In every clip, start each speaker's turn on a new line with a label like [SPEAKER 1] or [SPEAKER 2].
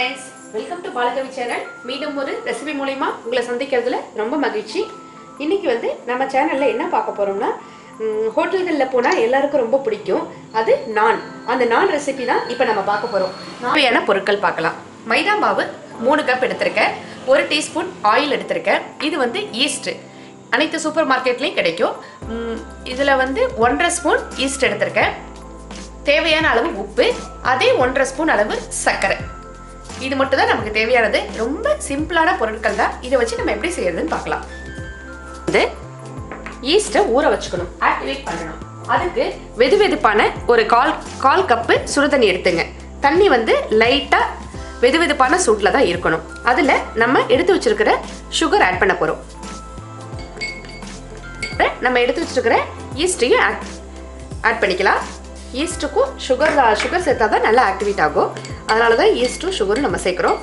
[SPEAKER 1] friends, welcome to BALA channel. மீண்டும் ஒரு recipe மூலமா உங்களை சந்திக்கிறதுல ரொம்ப மகிழ்ச்சி. இன்னைக்கு வந்து நம்ம சேனல்ல என்ன பார்க்க போறோம்னா ஹோட்டல்கள்ல போனா எல்லாருக்கும் ரொம்ப பிடிக்கும். அது நான். அந்த நான் ரெசிபி தான் இப்போ நம்ம பார்க்க போறோம். தேவையான பொருட்கள் பார்க்கலாம். மைதா மாவு 3 கப் எடுத்துர்க்கேன். 1 டீஸ்பூன் ஆயில் எடுத்துர்க்கேன். இது வந்து ஈஸ்ட். அனைத்து சூப்பர் மார்க்கெட்லயும் கிடைக்கும். இதுல வந்து 1.5 ஸ்பூன் ஈஸ்ட் எடுத்துர்க்கேன். தேவையான அளவு உப்பு, அதே 1.5 ஸ்பூன் அளவு சர்க்கரை. இது மட்டும் தான் நமக்கு தேவையானது. ரொம்ப சிம்பிளான பொருட்கள் தான். இதை வச்சு நம்ம எப்படி செய்யறதுன்னு பார்க்கலாம். இது ஈஸ்ட்டை ஊற வச்சுக்கணும், ஆக்டிவேட் பண்ணணும். அதுக்கு வெதுவெதுப்பான ஒரு கால் கப்பு சுடுதண்ணி எடுத்துங்க. தண்ணி வந்து லைட்டா வெதுவெதுப்பான சூட்டில் தான் இருக்கணும். அதில் நம்ம எடுத்து வச்சிருக்கிற சுகர் ஆட் பண்ண போறோம். நம்ம எடுத்து வச்சிருக்கிற ஈஸ்ட்டையும் ஆட் பண்ணிக்கலாம். ஈஸ்ட்டுக்கும் சுகர் சேர்த்தா தான் நல்லா ஆக்டிவேட் ஆகும். அதனால தான் ஈஸ்ட்டும் சுகரும் நம்ம சேர்க்குறோம்.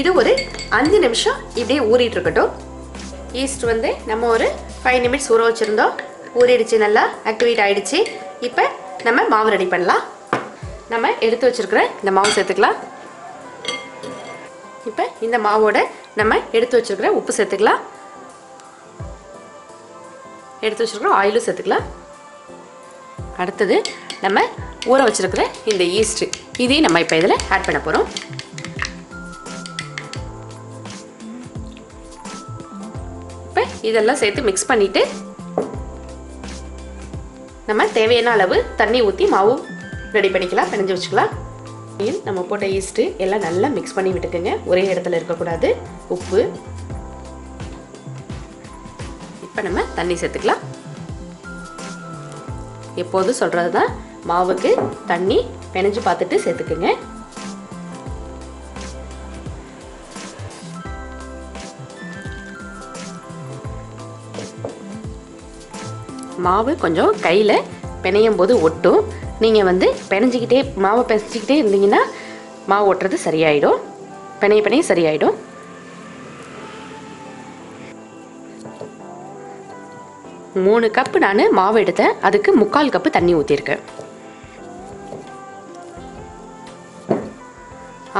[SPEAKER 1] இது ஒரு 5 நிமிஷம் இப்படியே ஊறிட்டு இருக்கட்டும். ஈஸ்ட் வந்து நம்ம ஒரு 5 நிமிட்ஸ் ஊற வச்சுருந்தோம். ஊறிடுச்சு, நல்லா ஆக்டிவேட் ஆகிடுச்சு. இப்போ நம்ம மாவு ரெடி பண்ணலாம். நம்ம எடுத்து வச்சுருக்கிற இந்த மாவு சேர்த்துக்கலாம். இப்போ இந்த மாவோட நம்ம எடுத்து வச்சுருக்கிற உப்பு சேர்த்துக்கலாம். எடுத்து வச்சுருக்கிற ஆயிலும் சேர்த்துக்கலாம். அடுத்தது நம்ம ஊற வச்சிருக்கிற இந்த ஈஸ்ட், இதையும் நம்ம இப்போ இதில் ஆட் பண்ண போகிறோம். இப்போ இதெல்லாம் சேர்த்து மிக்ஸ் பண்ணிவிட்டு நம்ம தேவையான அளவு தண்ணி ஊற்றி மாவு ரெடி பண்ணிக்கலாம், பிணைஞ்சு வச்சுக்கலாம். நம்ம போட்ட ஈஸ்ட்டு எல்லாம் நல்லா மிக்ஸ் பண்ணி விட்டுக்குங்க. ஒரே இடத்துல இருக்கக்கூடாது. உப்பு, இப்போ நம்ம தண்ணி சேர்த்துக்கலாம். எப்போதும் சொல்கிறது தான், மாவுக்கு தண்ணி பிணைஞ்சு பார்த்துட்டு சேர்த்துக்குங்க. மாவு கொஞ்சம் கையில் பிணையும் போது ஒட்டும். நீங்கள் வந்து மாவை பிணைஞ்சிக்கிட்டே இருந்தீங்கன்னா மாவு ஒட்டுறது சரியாயிடும். பிணைய சரியாயிடும். மூணு கப்பு நான் மாவு எடுத்தேன். அதுக்கு 3/4 கப்பு தண்ணி ஊற்றிருக்கேன்.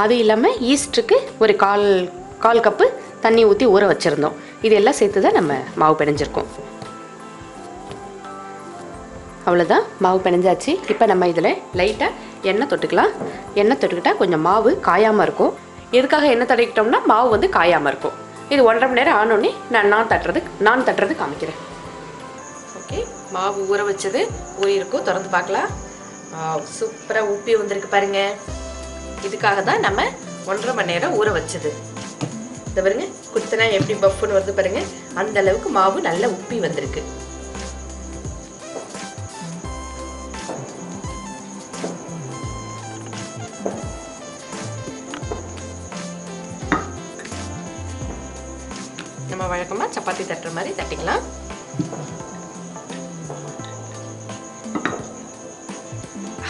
[SPEAKER 1] அது இல்லாமல் ஈஸ்ட்டுக்கு ஒரு கால் கப்பு தண்ணி ஊற்றி ஊற வச்சுருந்தோம். இதெல்லாம் சேர்த்து தான் நம்ம மாவு பிணைஞ்சிருக்கோம். அவ்வளோதான், மாவு பிணைஞ்சாச்சு. இப்போ நம்ம இதில் லைட்டாக எண்ணெய் தொட்டுக்கலாம். எண்ணெய் தொட்டுக்கிட்டால் கொஞ்சம் மாவு காயாமல் இருக்கும். எதுக்காக எண்ணெய் தடவிக்கிட்டோம்னா மாவு வந்து காயாமல் இருக்கும். இது 1.5 மணி நேரம் ஆனோடனே நான் தட்டுறது காமிக்கிறேன். ஓகே, மாவு ஊற வச்சது ஊறி இருக்கும். திறந்து பார்க்கலாம். சூப்பராக உப்பி வந்திருக்கு பாருங்க. இதுக்காக தான் நம்ம 1.5 மணி நேரம் ஊற வச்சது. இந்த பாருங்க, குத்துனா எப்படி பஃப்னு வருது பாருங்க. அந்த அளவுக்கு மாவு நல்லா உப்பி வந்திருக்கு. நம்ம வழக்கமாக சப்பாத்தி தட்டுற மாதிரி தட்டிக்கலாம்.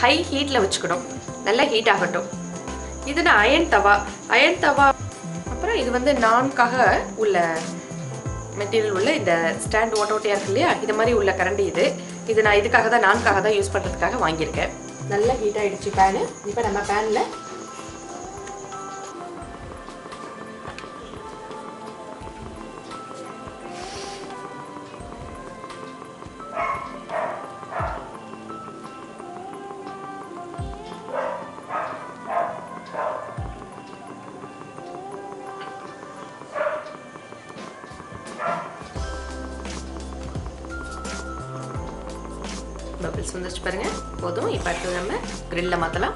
[SPEAKER 1] ஹை ஹீட்டில் வச்சுக்கணும். நல்லா ஹீட் ஆகட்டும். இது நான் அயன் தவா. அப்புறம் இது வந்து நான்காக உள்ள மெட்டீரியல் உள்ள இந்த ஸ்டாண்ட் ஓட்டையாக இருக்கு இல்லையா, இது மாதிரி உள்ள கரண்டி. இது நான் இதுக்காக தான், நான்காக தான் யூஸ் பண்ணுறதுக்காக வாங்கியிருக்கேன். நல்லா ஹீட் ஆகிடுச்சு பேனு. இப்போ நம்ம பேனில் பபிள்ஸ் வந்துருச்சு பாருங்க. போதும். இப்போ அடுத்து நம்ம கிரில்ல மாற்றலாம்.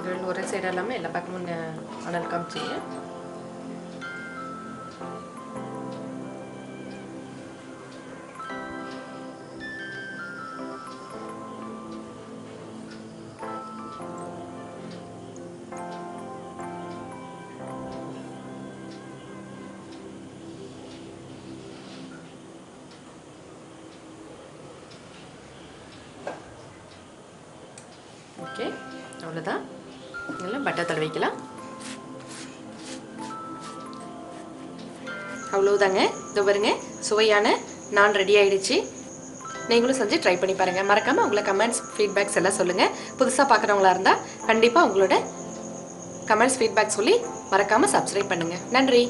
[SPEAKER 1] கிரில் ஒரே சைடு இல்லாமல் எல்லா பக்கமும் அனல் காமிச்சிங்க. ஓகே, அவ்வளோதான். நல்லா பட்டர் தடவிக்கலாம். அவ்வளோதாங்க. இதோ பாருங்க, சுவையான நான் ரெடி ஆயிடுச்சு. நீங்களும் செஞ்சு ட்ரை பண்ணி பாருங்கள். மறக்காமல் உங்களை கமெண்ட்ஸ் ஃபீட்பேக்ஸ் எல்லாம் சொல்லுங்கள். புதுசாக பார்க்குறவங்களா இருந்தால் கண்டிப்பாக உங்களோட கமெண்ட்ஸ் ஃபீட்பேக் சொல்லி மறக்காமல் சப்ஸ்கிரைப் பண்ணுங்கள். நன்றி.